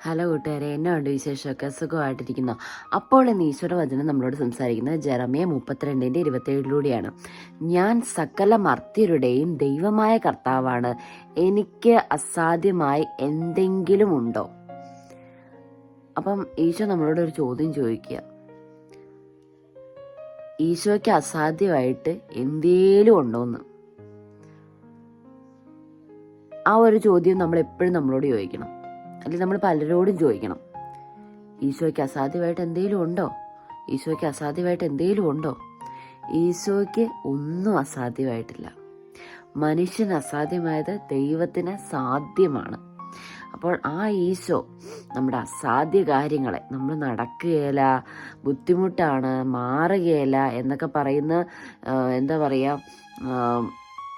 Hello കൂട്ടുകാരെ, എന്നാണ്ട് വിശേഷമൊക്കെ? സുഖമായിട്ടിരിക്കുന്നു. അപ്പോൾ ഇന്ന് ഈശ്വര വചനം നമ്മളോട് സംസാരിക്കുന്നത് ജെറമ്യ 32:27 ഞാൻ സകല മർത്യരുടെയും ദൈവമായ കർത്താവാണ്, എനിക്ക് അസാധ്യമായി എന്തെങ്കിലും ഉണ്ടോ? അപ്പം ഈശോ നമ്മളോട് ഒരു ചോദ്യം ചോദിക്കുക, ഈശോയ്ക്ക് അസാധ്യമായിട്ട് എന്തേലും ഉണ്ടോന്ന്. ആ ഒരു ചോദ്യം നമ്മൾ എപ്പോഴും നമ്മളോട് ചോദിക്കണം, അല്ലെങ്കിൽ നമ്മൾ പലരോടും ചോദിക്കണം. ഈശോയ്ക്ക് അസാധ്യമായിട്ട് എന്തെങ്കിലും ഉണ്ടോ? ഈശോയ്ക്ക് അസാധ്യമായിട്ട് എന്തെങ്കിലും ഉണ്ടോ? ഈശോയ്ക്ക് ഒന്നും അസാധ്യമായിട്ടില്ല. മനുഷ്യന് അസാധ്യമായത് ദൈവത്തിന് സാധ്യമാണ്. അപ്പോൾ ആ ഈശോ നമ്മുടെ അസാധ്യ കാര്യങ്ങളെ, നമ്മൾ നടക്കുകയില്ല, ബുദ്ധിമുട്ടാണ്, മാറുകയില്ല എന്നൊക്കെ പറയുന്ന എന്താ പറയുക,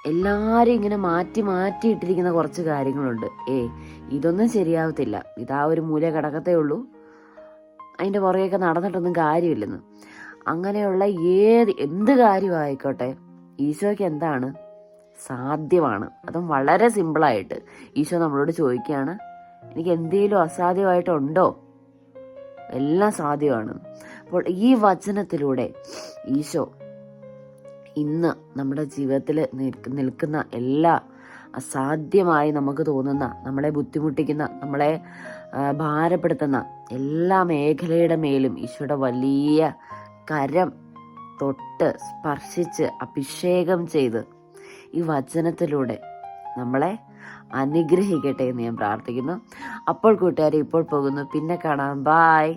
എല്ലാവരും ഇങ്ങനെ മാറ്റിയിട്ടിരിക്കുന്ന കുറച്ച് കാര്യങ്ങളുണ്ട്. ഇതൊന്നും ശരിയാവത്തില്ല, ഇതാ ഒരു മൂല കിടക്കത്തേ ഉള്ളൂ, അതിൻ്റെ പുറകെയൊക്കെ നടന്നിട്ടൊന്നും കാര്യമില്ലെന്ന്. അങ്ങനെയുള്ള എന്ത് കാര്യമായിക്കോട്ടെ, ഈശോയ്ക്ക് എന്താണ് സാധ്യമാണ്. അതും വളരെ സിമ്പിളായിട്ട് ഈശോ നമ്മളോട് ചോദിക്കുകയാണ്, എനിക്ക് എന്തെങ്കിലും അസാധ്യമായിട്ടുണ്ടോ? എല്ലാം സാധ്യമാണ്. അപ്പോൾ ഈ വചനത്തിലൂടെ ഈശോ ഇന്ന് നമ്മുടെ ജീവിതത്തിൽ നിൽക്കുന്ന എല്ലാ അസാധ്യമായി നമുക്ക് തോന്നുന്ന, നമ്മളെ ബുദ്ധിമുട്ടിക്കുന്ന, നമ്മളെ ഭാരപ്പെടുത്തുന്ന എല്ലാ മേഖലയുടെ മേലും ഈശോയുടെ വലിയ കരം തൊട്ട് സ്പർശിച്ച് അഭിഷേകം ചെയ്ത് ഈ വചനത്തിലൂടെ നമ്മളെ അനുഗ്രഹിക്കട്ടെ എന്ന് ഞാൻ പ്രാർത്ഥിക്കുന്നു. അപ്പോൾ കൂട്ടുകാരെ, ഇപ്പോൾ പോകുന്നു, പിന്നെ കാണാം. ബായ്.